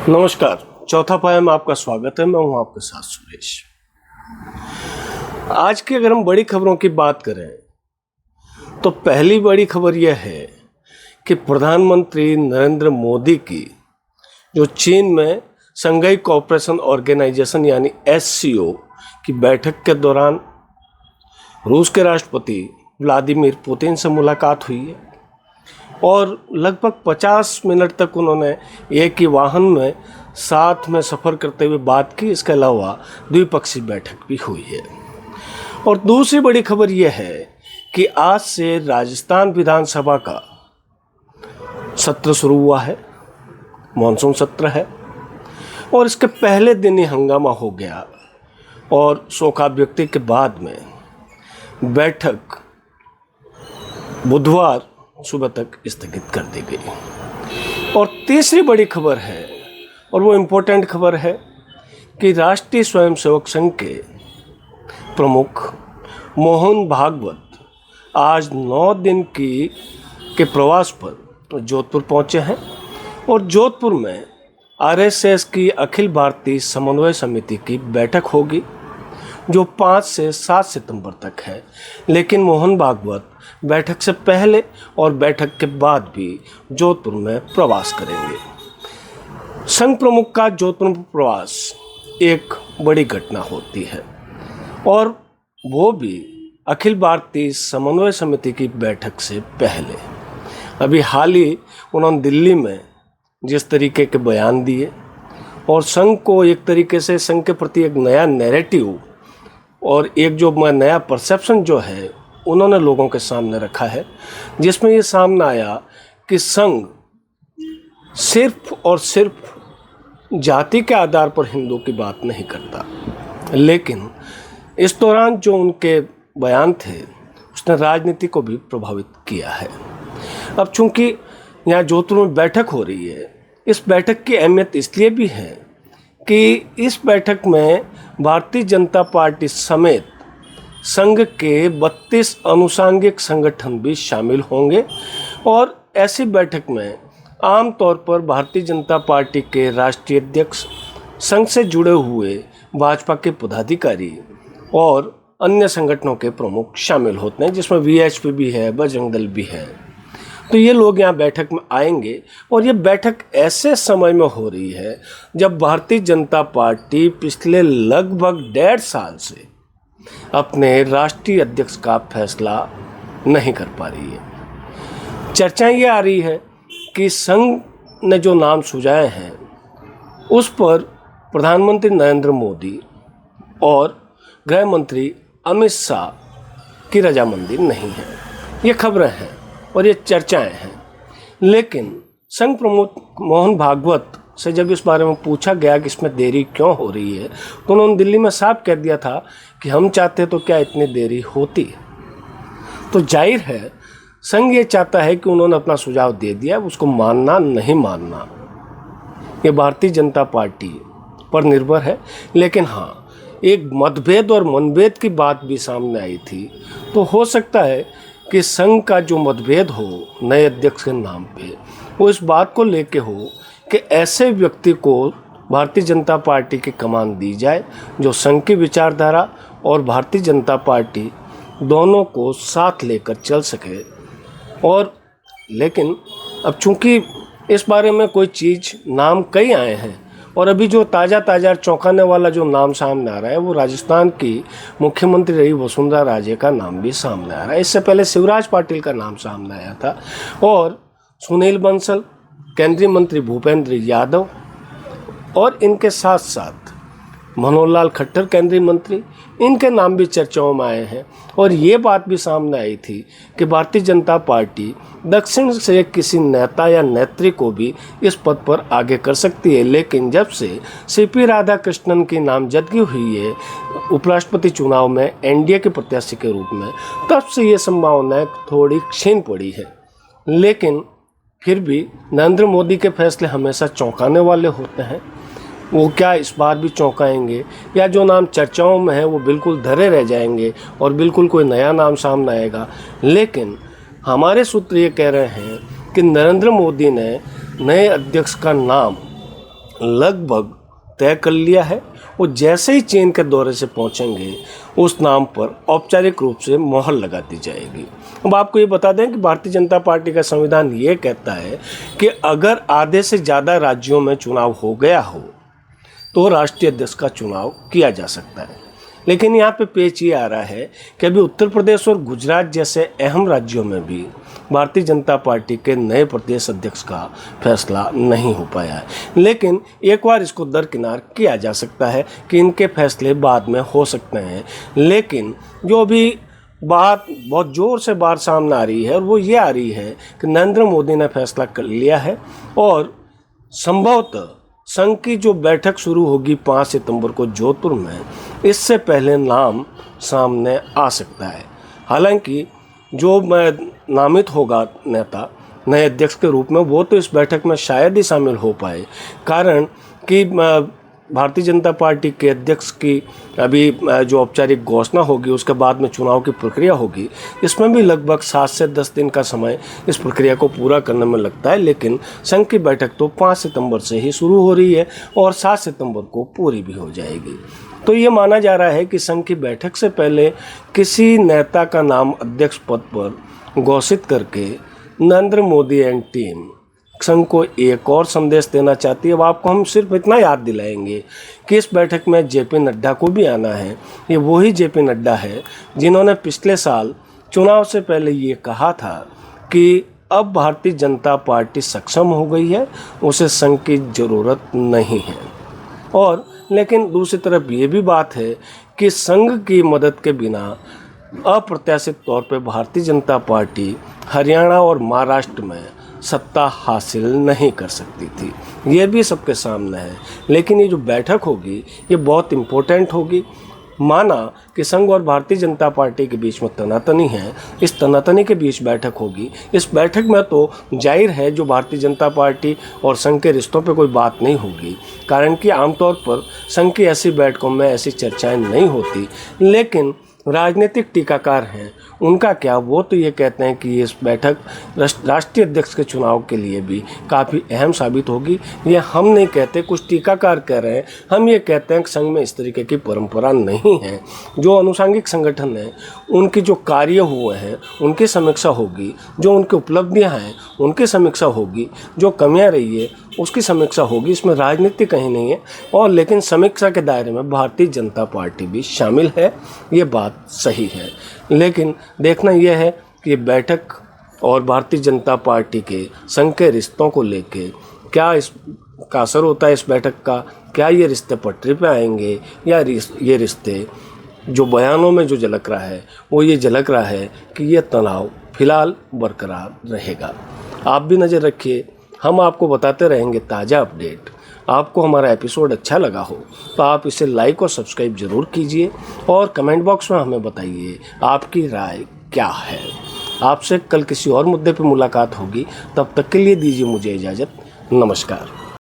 नमस्कार। चौथा पाया में आपका स्वागत है। मैं हूं आपके साथ सुरेश। आज की अगर हम बड़ी खबरों की बात करें तो पहली बड़ी खबर यह है कि प्रधानमंत्री नरेंद्र मोदी की जो चीन में शंघाई कोऑपरेशन ऑर्गेनाइजेशन यानी SCO की बैठक के दौरान रूस के राष्ट्रपति व्लादिमीर पुतिन से मुलाकात हुई है और लगभग 50 मिनट तक उन्होंने एक ही वाहन में साथ में सफ़र करते हुए बात की। इसके अलावा द्विपक्षीय बैठक भी हुई है। और दूसरी बड़ी खबर यह है कि आज से राजस्थान विधानसभा का सत्र शुरू हुआ है। मानसून सत्र है और इसके पहले दिन ही हंगामा हो गया और शोकाव्यक्ति के बाद में बैठक बुधवार सुबह तक स्थगित कर दी गई। और तीसरी बड़ी खबर है और वो इम्पोर्टेंट खबर है कि राष्ट्रीय स्वयंसेवक संघ के प्रमुख मोहन भागवत आज 9 दिन के प्रवास पर जोधपुर पहुंचे हैं और जोधपुर में RSS की अखिल भारतीय समन्वय समिति की बैठक होगी जो 5 से 7 सितंबर तक है। लेकिन मोहन भागवत बैठक से पहले और बैठक के बाद भी जोधपुर में प्रवास करेंगे। संघ प्रमुख का जोधपुर प्रवास एक बड़ी घटना होती है और वो भी अखिल भारतीय समन्वय समिति की बैठक से पहले। अभी हाल ही उन्होंने दिल्ली में जिस तरीके के बयान दिए और संघ को एक तरीके से संघ के प्रति एक नया नैरेटिव और एक जो नया परसेप्शन जो है उन्होंने लोगों के सामने रखा है, जिसमें ये सामने आया कि संघ सिर्फ और सिर्फ जाति के आधार पर हिंदू की बात नहीं करता। लेकिन इस दौरान जो उनके बयान थे उसने राजनीति को भी प्रभावित किया है। अब चूंकि यहाँ जोधपुर में बैठक हो रही है, इस बैठक की अहमियत इसलिए भी है कि इस बैठक में भारतीय जनता पार्टी समेत संघ के 32 अनुषंगिक संगठन भी शामिल होंगे। और ऐसी बैठक में आमतौर पर भारतीय जनता पार्टी के राष्ट्रीय अध्यक्ष, संघ से जुड़े हुए भाजपा के पदाधिकारी और अन्य संगठनों के प्रमुख शामिल होते हैं, जिसमें VHP भी है, बजरंग दल भी है। तो ये लोग यहाँ बैठक में आएंगे और ये बैठक ऐसे समय में हो रही है जब भारतीय जनता पार्टी पिछले लगभग 1.5 साल से अपने राष्ट्रीय अध्यक्ष का फैसला नहीं कर पा रही है। चर्चाएं ये आ रही है कि संघ ने जो नाम सुझाए हैं उस पर प्रधानमंत्री नरेंद्र मोदी और गृह मंत्री अमित शाह की रजामंदी नहीं है। ये खबरें हैं और ये चर्चाएं हैं। लेकिन संघ प्रमुख मोहन भागवत से जब इस बारे में पूछा गया कि इसमें देरी क्यों हो रही है तो उन्होंने दिल्ली में साफ कह दिया था कि हम चाहते तो क्या इतनी देरी होती। तो जाहिर है संघ ये चाहता है कि उन्होंने अपना सुझाव दे दिया, उसको मानना नहीं मानना ये भारतीय जनता पार्टी पर निर्भर है। लेकिन हाँ, एक मतभेद और मनभेद की बात भी सामने आई थी। तो हो सकता है कि संघ का जो मतभेद हो नए अध्यक्ष के नाम पे वो इस बात को लेके हो कि ऐसे व्यक्ति को भारतीय जनता पार्टी की कमान दी जाए जो संघ की विचारधारा और भारतीय जनता पार्टी दोनों को साथ लेकर चल सके। और लेकिन अब चूंकि इस बारे में कोई चीज़ नाम कई आए हैं और अभी जो ताज़ा चौंकाने वाला जो नाम सामने आ रहा है वो राजस्थान की मुख्यमंत्री रही वसुंधरा राजे का नाम भी सामने आ रहा है। इससे पहले शिवराज पाटिल का नाम सामने आया था और सुनील बंसल, केंद्रीय मंत्री भूपेंद्र यादव और इनके साथ साथ मनोहर लाल खट्टर केंद्रीय मंत्री, इनके नाम भी चर्चाओं में आए हैं। और ये बात भी सामने आई थी कि भारतीय जनता पार्टी दक्षिण से किसी नेता या नेत्री को भी इस पद पर आगे कर सकती है। लेकिन जब से CP राधाकृष्णन की नामजदगी हुई है उपराष्ट्रपति चुनाव में NDA के प्रत्याशी के रूप में, तब से ये संभावनाएं थोड़ी क्षीण पड़ी है। लेकिन फिर भी नरेंद्र मोदी के फैसले हमेशा चौंकाने वाले होते हैं। वो क्या इस बार भी चौंकाएंगे या जो नाम चर्चाओं में है वो बिल्कुल धरे रह जाएंगे और बिल्कुल कोई नया नाम सामने आएगा। लेकिन हमारे सूत्र ये कह रहे हैं कि नरेंद्र मोदी ने नए अध्यक्ष का नाम लगभग तय कर लिया है। वो जैसे ही चीन के दौरे से पहुंचेंगे उस नाम पर औपचारिक रूप से मोहर लगा दी जाएगी। अब आपको ये बता दें कि भारतीय जनता पार्टी का संविधान ये कहता है कि अगर आधे से ज़्यादा राज्यों में चुनाव हो गया हो तो राष्ट्रीय अध्यक्ष का चुनाव किया जा सकता है। लेकिन यहाँ पे पेच ये आ रहा है कि अभी उत्तर प्रदेश और गुजरात जैसे अहम राज्यों में भी भारतीय जनता पार्टी के नए प्रदेश अध्यक्ष का फैसला नहीं हो पाया है। लेकिन एक बार इसको दरकिनार किया जा सकता है कि इनके फैसले बाद में हो सकते हैं। लेकिन जो अभी बात बहुत ज़ोर से बात सामने आ रही है और वो ये आ रही है कि नरेंद्र मोदी ने फैसला कर लिया है और संभवतः संघ की जो बैठक शुरू होगी 5 सितंबर को जोधपुर में, इससे पहले नाम सामने आ सकता है। हालांकि जो नामित होगा नेता नए अध्यक्ष के रूप में, वो तो इस बैठक में शायद ही शामिल हो पाए, कारण कि भारतीय जनता पार्टी के अध्यक्ष की अभी जो औपचारिक घोषणा होगी उसके बाद में चुनाव की प्रक्रिया होगी। इसमें भी लगभग 7 से 10 दिन का समय इस प्रक्रिया को पूरा करने में लगता है। लेकिन संघ की बैठक तो 5 सितंबर से ही शुरू हो रही है और 7 सितंबर को पूरी भी हो जाएगी। तो ये माना जा रहा है कि संघ की बैठक से पहले किसी नेता का नाम अध्यक्ष पद पर घोषित करके नरेंद्र मोदी एंड टीम संघ को एक और संदेश देना चाहती है। अब आपको हम सिर्फ इतना याद दिलाएंगे कि इस बैठक में जेपी नड्डा को भी आना है। ये वही जेपी नड्डा है जिन्होंने पिछले साल चुनाव से पहले ये कहा था कि अब भारतीय जनता पार्टी सक्षम हो गई है, उसे संघ की ज़रूरत नहीं है। और लेकिन दूसरी तरफ ये भी बात है कि संघ की मदद के बिना अप्रत्याशित तौर पर भारतीय जनता पार्टी हरियाणा और महाराष्ट्र में सत्ता हासिल नहीं कर सकती थी। ये भी सबके सामने है। लेकिन ये जो बैठक होगी ये बहुत इम्पोर्टेंट होगी। माना कि संघ और भारतीय जनता पार्टी के बीच में तनातनी है, इस तनातनी के बीच बैठक होगी। इस बैठक में तो जाहिर है जो भारतीय जनता पार्टी और संघ के रिश्तों पे कोई बात नहीं होगी, कारण कि आमतौर पर संघ की ऐसी बैठकों में ऐसी चर्चाएं नहीं होती। लेकिन राजनीतिक टीकाकार हैं, उनका क्या, वो तो ये कहते हैं कि इस बैठक राष्ट्रीय अध्यक्ष के चुनाव के लिए भी काफ़ी अहम साबित होगी। ये हम नहीं कहते, कुछ टीकाकार कह रहे हैं। हम ये कहते हैं कि संघ में इस तरीके की परंपरा नहीं है। जो अनुषंगिक संगठन हैं उनके जो कार्य हुए हैं उनकी समीक्षा होगी, जो उनकी उपलब्धियाँ हैं उनकी समीक्षा होगी, जो कमियाँ रही है उसकी समीक्षा होगी। इसमें राजनीति कहीं नहीं है। और लेकिन समीक्षा के दायरे में भारतीय जनता पार्टी भी शामिल है, ये बात सही है। लेकिन देखना यह है कि बैठक और भारतीय जनता पार्टी के संघ के रिश्तों को लेके क्या इसका असर होता है इस बैठक का, क्या ये रिश्ते पटरी पे आएंगे या ये रिश्ते जो बयानों में जो झलक रहा है वो ये झलक रहा है कि ये तनाव फिलहाल बरकरार रहेगा। आप भी नज़र रखिए, हम आपको बताते रहेंगे ताज़ा अपडेट। आपको हमारा एपिसोड अच्छा लगा हो तो आप इसे लाइक और सब्सक्राइब ज़रूर कीजिए और कमेंट बॉक्स में हमें बताइए आपकी राय क्या है। आपसे कल किसी और मुद्दे पर मुलाकात होगी, तब तक के लिए दीजिए मुझे इजाज़त। नमस्कार।